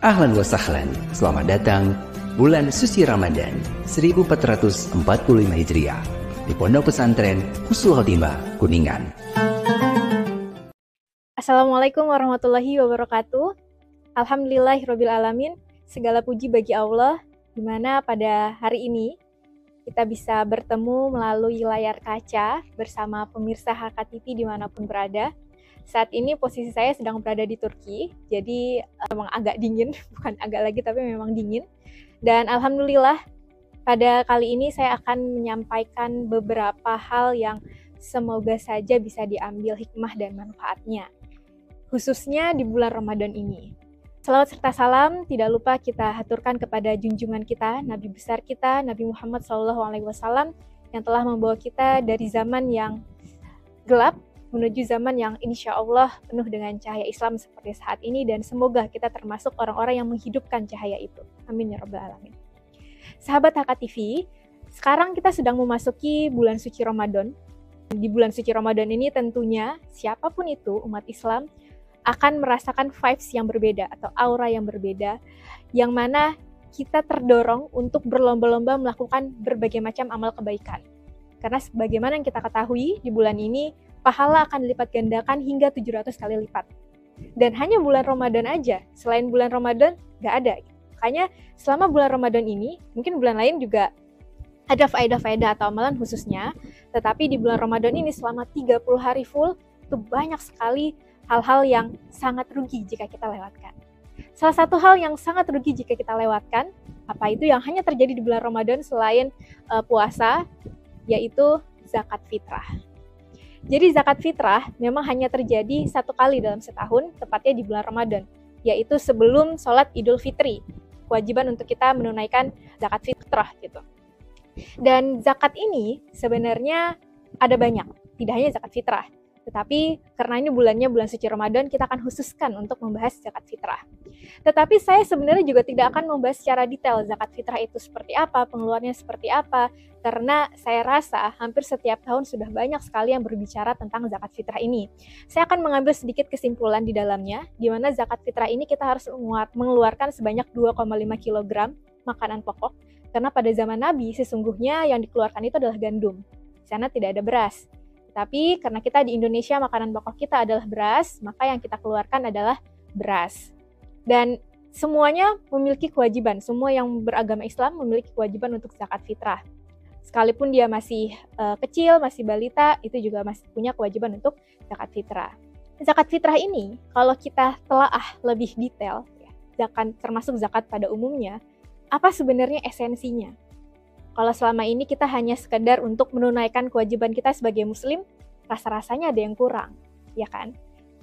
Ahlan wa sahlan, selamat datang bulan suci Ramadan 1445 Hijriah di Pondok Pesantren Husnul Khotimah, Kuningan. Assalamualaikum warahmatullahi wabarakatuh. Alhamdulillahirabbil alamin. Segala puji bagi Allah, di mana pada hari ini kita bisa bertemu melalui layar kaca bersama pemirsa HKTV dimanapun berada. Saat ini posisi saya sedang berada di Turki, jadi memang agak dingin, bukan agak lagi tapi memang dingin. Dan alhamdulillah pada kali ini saya akan menyampaikan beberapa hal yang semoga saja bisa diambil hikmah dan manfaatnya, khususnya di bulan Ramadan ini. Salawat serta salam tidak lupa kita haturkan kepada junjungan kita, Nabi besar kita, Nabi Muhammad SAW, yang telah membawa kita dari zaman yang gelap menuju zaman yang insya Allah penuh dengan cahaya Islam seperti saat ini, dan semoga kita termasuk orang-orang yang menghidupkan cahaya itu. Amin ya rabbal alamin. Sahabat HKTV, sekarang kita sedang memasuki bulan suci Ramadan. Di bulan suci Ramadan ini tentunya siapapun itu umat Islam akan merasakan vibes yang berbeda atau aura yang berbeda, yang mana kita terdorong untuk berlomba-lomba melakukan berbagai macam amal kebaikan. Karena sebagaimana yang kita ketahui di bulan ini, pahala akan dilipat gandakan hingga 700 kali lipat. Dan hanya bulan Ramadan aja, selain bulan Ramadan nggak ada. Makanya selama bulan Ramadan ini, mungkin bulan lain juga ada faedah-faedah atau amalan khususnya, tetapi di bulan Ramadan ini selama 30 hari full, itu banyak sekali hal-hal yang sangat rugi jika kita lewatkan. Salah satu hal yang sangat rugi jika kita lewatkan, apa itu yang hanya terjadi di bulan Ramadan selain puasa, yaitu zakat fitrah. Jadi zakat fitrah memang hanya terjadi satu kali dalam setahun, tepatnya di bulan Ramadan, yaitu sebelum sholat Idul Fitri. Kewajiban untuk kita menunaikan zakat fitrah gitu. Dan zakat ini sebenarnya ada banyak, tidak hanya zakat fitrah. Tetapi karena ini bulannya bulan suci Ramadan, kita akan khususkan untuk membahas zakat fitrah. Tetapi saya sebenarnya juga tidak akan membahas secara detail zakat fitrah itu seperti apa, pengeluarannya seperti apa, karena saya rasa hampir setiap tahun sudah banyak sekali yang berbicara tentang zakat fitrah ini. Saya akan mengambil sedikit kesimpulan di dalamnya, di mana zakat fitrah ini kita harus mengeluarkan sebanyak 2,5 kg makanan pokok, karena pada zaman Nabi sesungguhnya yang dikeluarkan itu adalah gandum. Di sana tidak ada beras. Tapi karena kita di Indonesia makanan pokok kita adalah beras, maka yang kita keluarkan adalah beras. Dan semuanya memiliki kewajiban, semua yang beragama Islam memiliki kewajiban untuk zakat fitrah. Sekalipun dia masih kecil, masih balita, itu juga masih punya kewajiban untuk zakat fitrah. Zakat fitrah ini, kalau kita telaah lebih detail, zakat termasuk zakat pada umumnya, apa sebenarnya esensinya? Kalau selama ini kita hanya sekedar untuk menunaikan kewajiban kita sebagai muslim, rasa-rasanya ada yang kurang, ya kan?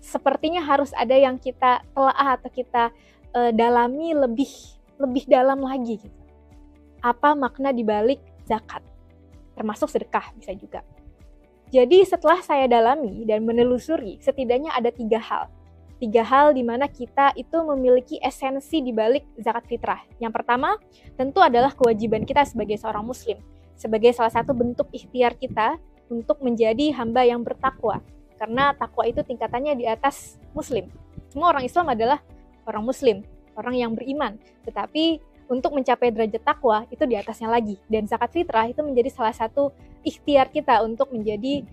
Sepertinya harus ada yang kita telaah atau kita dalami lebih dalam lagi gitu. Apa makna dibalik zakat? Termasuk sedekah bisa juga. Jadi setelah saya dalami dan menelusuri, setidaknya ada 3 hal. 3 hal di mana kita itu memiliki esensi di balik zakat fitrah. Yang pertama, tentu adalah kewajiban kita sebagai seorang muslim, sebagai salah satu bentuk ikhtiar kita untuk menjadi hamba yang bertakwa. Karena takwa itu tingkatannya di atas muslim. Semua orang Islam adalah orang muslim, orang yang beriman. Tetapi untuk mencapai derajat takwa itu di atasnya lagi. Dan zakat fitrah itu menjadi salah satu ikhtiar kita untuk menjadi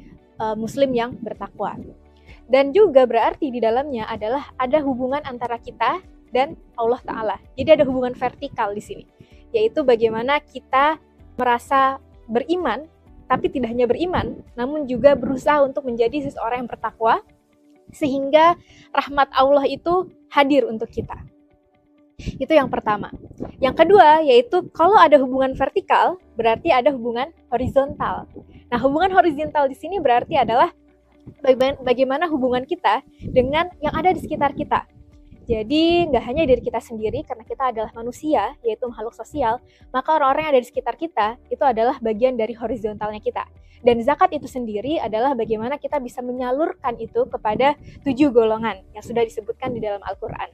muslim yang bertakwa. Dan juga berarti di dalamnya adalah ada hubungan antara kita dan Allah Ta'ala. Jadi ada hubungan vertikal di sini, yaitu bagaimana kita merasa beriman, tapi tidak hanya beriman, namun juga berusaha untuk menjadi seseorang yang bertakwa, sehingga rahmat Allah itu hadir untuk kita. Itu yang pertama. Yang kedua, yaitu kalau ada hubungan vertikal, berarti ada hubungan horizontal. Nah, hubungan horizontal di sini berarti adalah bagaimana hubungan kita dengan yang ada di sekitar kita. Jadi nggak hanya diri kita sendiri, karena kita adalah manusia, yaitu makhluk sosial, maka orang-orang yang ada di sekitar kita itu adalah bagian dari horizontalnya kita. Dan zakat itu sendiri adalah bagaimana kita bisa menyalurkan itu kepada 7 golongan yang sudah disebutkan di dalam Al-Quran.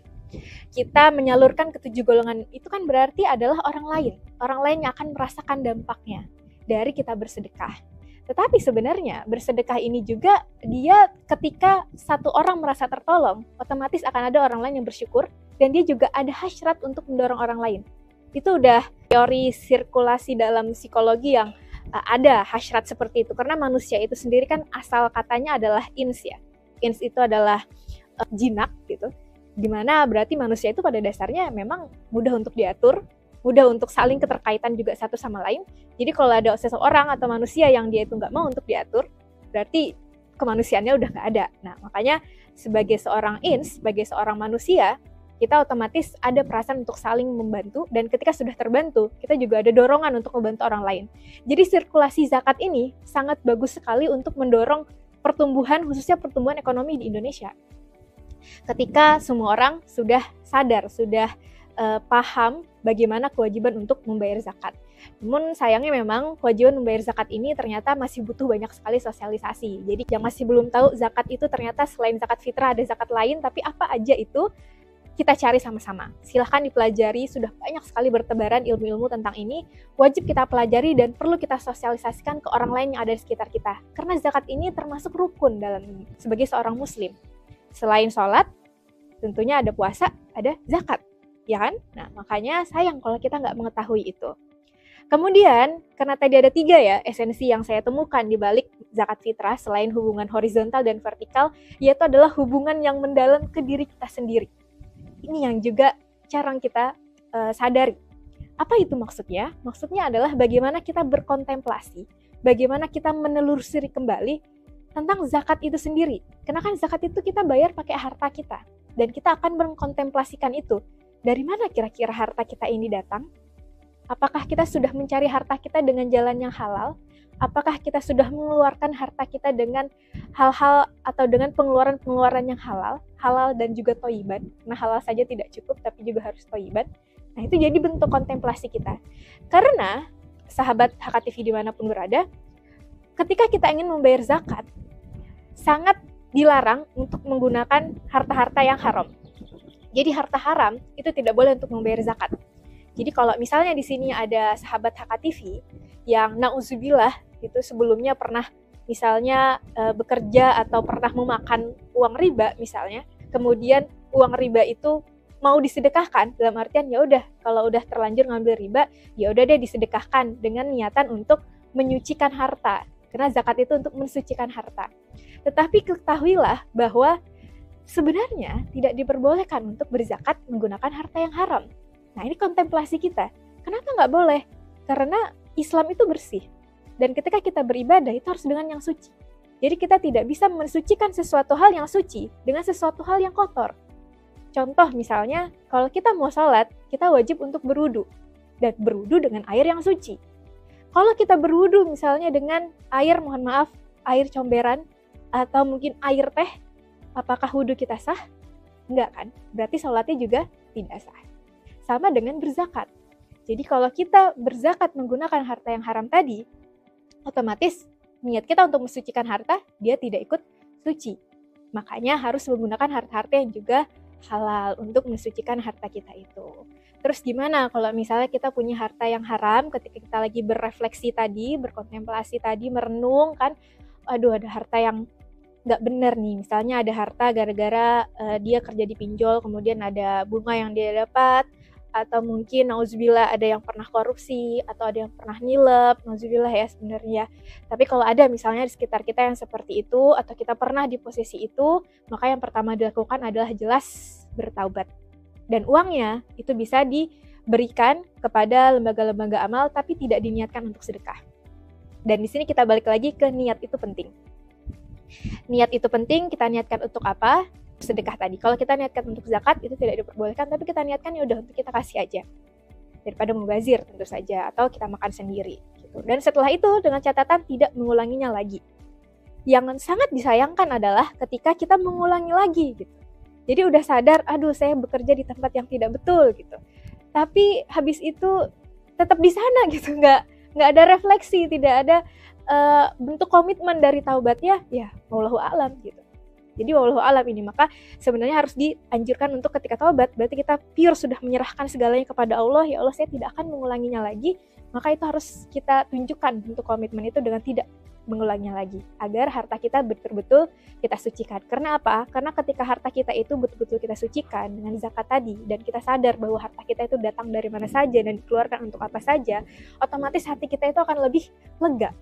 Kita menyalurkan ke 7 golongan itu kan berarti adalah orang lain yang akan merasakan dampaknya dari kita bersedekah. Tetapi sebenarnya bersedekah ini juga dia ketika satu orang merasa tertolong, otomatis akan ada orang lain yang bersyukur, dan dia juga ada hasrat untuk mendorong orang lain. Itu udah teori sirkulasi dalam psikologi yang ada hasrat seperti itu, karena manusia itu sendiri kan asal katanya adalah ins ya. Ins itu adalah jinak gitu, dimana berarti manusia itu pada dasarnya memang mudah untuk diatur, mudah untuk saling keterkaitan juga satu sama lain. Jadi kalau ada seseorang atau manusia yang dia itu nggak mau untuk diatur, berarti kemanusiaannya udah nggak ada. Nah, makanya sebagai seorang ins, sebagai seorang manusia, kita otomatis ada perasaan untuk saling membantu, dan ketika sudah terbantu, kita juga ada dorongan untuk membantu orang lain. Jadi sirkulasi zakat ini sangat bagus sekali untuk mendorong pertumbuhan, khususnya pertumbuhan ekonomi di Indonesia. Ketika semua orang sudah sadar, sudah paham bagaimana kewajiban untuk membayar zakat. Namun sayangnya memang kewajiban membayar zakat ini ternyata masih butuh banyak sekali sosialisasi. Jadi yang masih belum tahu zakat itu ternyata selain zakat fitrah ada zakat lain, tapi apa aja itu kita cari sama-sama. Silahkan dipelajari, sudah banyak sekali bertebaran ilmu-ilmu tentang ini, wajib kita pelajari dan perlu kita sosialisasikan ke orang lain yang ada di sekitar kita. Karena zakat ini termasuk rukun dalam sebagai seorang muslim. Selain sholat, tentunya ada puasa, ada zakat. Ya kan? Nah, makanya sayang kalau kita nggak mengetahui itu. Kemudian, karena tadi ada 3 ya esensi yang saya temukan di balik zakat fitrah selain hubungan horizontal dan vertikal, yaitu adalah hubungan yang mendalam ke diri kita sendiri. Ini yang juga jarang kita sadari. Apa itu maksudnya? Maksudnya adalah bagaimana kita berkontemplasi, bagaimana kita menelusuri kembali tentang zakat itu sendiri. Karena kan zakat itu kita bayar pakai harta kita, dan kita akan mengkontemplasikan itu. Dari mana kira-kira harta kita ini datang? Apakah kita sudah mencari harta kita dengan jalan yang halal? Apakah kita sudah mengeluarkan harta kita dengan hal-hal atau dengan pengeluaran-pengeluaran yang halal? Halal dan juga thayyiban. Nah, halal saja tidak cukup, tapi juga harus thayyiban. Nah, itu jadi bentuk kontemplasi kita. Karena, sahabat HKTV dimanapun berada, ketika kita ingin membayar zakat, sangat dilarang untuk menggunakan harta-harta yang haram. Jadi harta haram itu tidak boleh untuk membayar zakat. Jadi kalau misalnya di sini ada sahabat HKTV yang nauzubillah itu sebelumnya pernah misalnya bekerja atau pernah memakan uang riba misalnya, kemudian uang riba itu mau disedekahkan, dalam artian ya udah kalau udah terlanjur ngambil riba, ya udah deh disedekahkan dengan niatan untuk menyucikan harta. Karena zakat itu untuk mensucikan harta. Tetapi ketahuilah bahwa sebenarnya tidak diperbolehkan untuk berzakat menggunakan harta yang haram. Nah, ini kontemplasi kita. Kenapa nggak boleh? Karena Islam itu bersih. Dan ketika kita beribadah, itu harus dengan yang suci. Jadi kita tidak bisa mensucikan sesuatu hal yang suci dengan sesuatu hal yang kotor. Contoh misalnya, kalau kita mau sholat, kita wajib untuk berwudu. Dan berwudu dengan air yang suci. Kalau kita berwudu misalnya dengan air, mohon maaf, air comberan, atau mungkin air teh, apakah wudhu kita sah? Enggak kan? Berarti sholatnya juga tidak sah. Sama dengan berzakat. Jadi kalau kita berzakat menggunakan harta yang haram tadi, otomatis niat kita untuk mensucikan harta, dia tidak ikut suci. Makanya harus menggunakan harta-harta yang juga halal untuk mensucikan harta kita itu. Terus gimana kalau misalnya kita punya harta yang haram, ketika kita lagi berefleksi tadi, berkontemplasi tadi, merenung kan, aduh ada harta yang nggak benar nih, misalnya ada harta gara-gara dia kerja di pinjol, kemudian ada bunga yang dia dapat, atau mungkin nauzubillah ada yang pernah korupsi, atau ada yang pernah nilep, nauzubillah ya sebenarnya. Tapi kalau ada misalnya di sekitar kita yang seperti itu, atau kita pernah di posisi itu, maka yang pertama dilakukan adalah jelas bertaubat. Dan uangnya itu bisa diberikan kepada lembaga-lembaga amal, tapi tidak diniatkan untuk sedekah. Dan di sini kita balik lagi ke niat itu penting. Niat itu penting, kita niatkan untuk apa? Sedekah tadi. Kalau kita niatkan untuk zakat, itu tidak diperbolehkan, tapi kita niatkan ya udah untuk kita kasih aja. Daripada mubazir tentu saja, atau kita makan sendiri. Gitu. Dan setelah itu, dengan catatan tidak mengulanginya lagi. Yang sangat disayangkan adalah ketika kita mengulangi lagi. Gitu. Jadi udah sadar, aduh saya bekerja di tempat yang tidak betul. Gitu. Tapi habis itu tetap di sana gitu, nggak ada refleksi, tidak ada bentuk komitmen dari taubatnya, ya wallahu a'lam gitu. Jadi wallahu a'lam ini, maka sebenarnya harus dianjurkan untuk ketika taubat, berarti kita pure sudah menyerahkan segalanya kepada Allah, ya Allah saya tidak akan mengulanginya lagi, maka itu harus kita tunjukkan bentuk komitmen itu dengan tidak mengulangnya lagi agar harta kita betul-betul kita sucikan. Karena apa? Karena ketika harta kita itu betul-betul kita sucikan dengan zakat tadi dan kita sadar bahwa harta kita itu datang dari mana saja dan dikeluarkan untuk apa saja, otomatis hati kita itu akan lebih lega.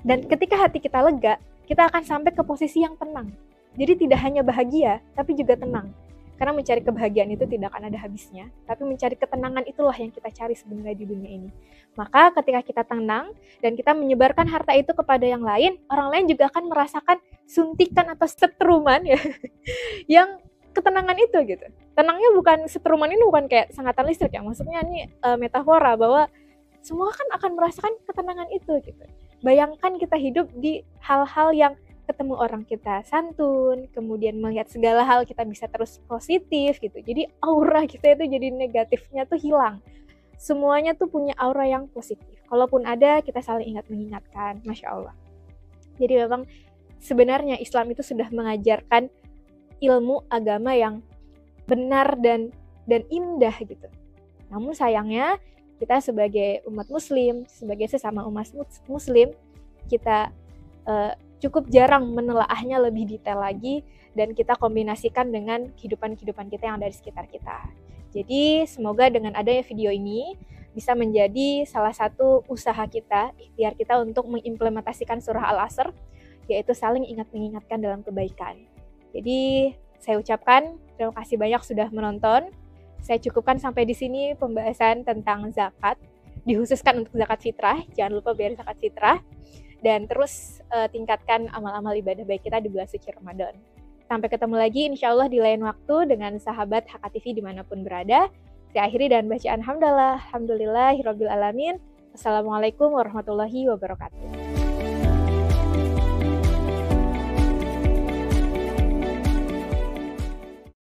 Dan ketika hati kita lega, kita akan sampai ke posisi yang tenang. Jadi tidak hanya bahagia, tapi juga tenang. Karena mencari kebahagiaan itu tidak akan ada habisnya, tapi mencari ketenangan itulah yang kita cari sebenarnya di dunia ini. Maka ketika kita tenang dan kita menyebarkan harta itu kepada yang lain, orang lain juga akan merasakan suntikan atau setruman ya, yang ketenangan itu gitu. Tenangnya bukan setruman ini bukan kayak sengatan listrik ya, maksudnya ini metafora bahwa semua kan akan merasakan ketenangan itu gitu. Bayangkan kita hidup di hal-hal yang ketemu orang kita santun, kemudian melihat segala hal kita bisa terus positif gitu. Jadi aura kita itu jadi negatifnya tuh hilang. Semuanya tuh punya aura yang positif. Kalaupun ada, kita saling ingat mengingatkan. Masya Allah. Jadi memang sebenarnya Islam itu sudah mengajarkan ilmu agama yang benar dan indah gitu. Namun sayangnya kita sebagai umat muslim, sebagai sesama umat muslim, kita cukup jarang menelaahnya lebih detail lagi dan kita kombinasikan dengan kehidupan-kehidupan kita yang ada di sekitar kita. Jadi semoga dengan adanya video ini bisa menjadi salah satu usaha kita, ikhtiar kita untuk mengimplementasikan surah Al-Asr, yaitu saling ingat mengingatkan dalam kebaikan. Jadi saya ucapkan terima kasih banyak sudah menonton. Saya cukupkan sampai di sini pembahasan tentang zakat, dikhususkan untuk zakat fitrah. Jangan lupa bayar zakat fitrah. Dan terus tingkatkan amal-amal ibadah baik kita di bulan suci Ramadan. Sampai ketemu lagi insya Allah di lain waktu dengan sahabat HKTV dimanapun berada. Saya akhiri dan bacaan hamdalah. Alhamdulillahirrabbilalamin. Wassalamualaikum warahmatullahi wabarakatuh.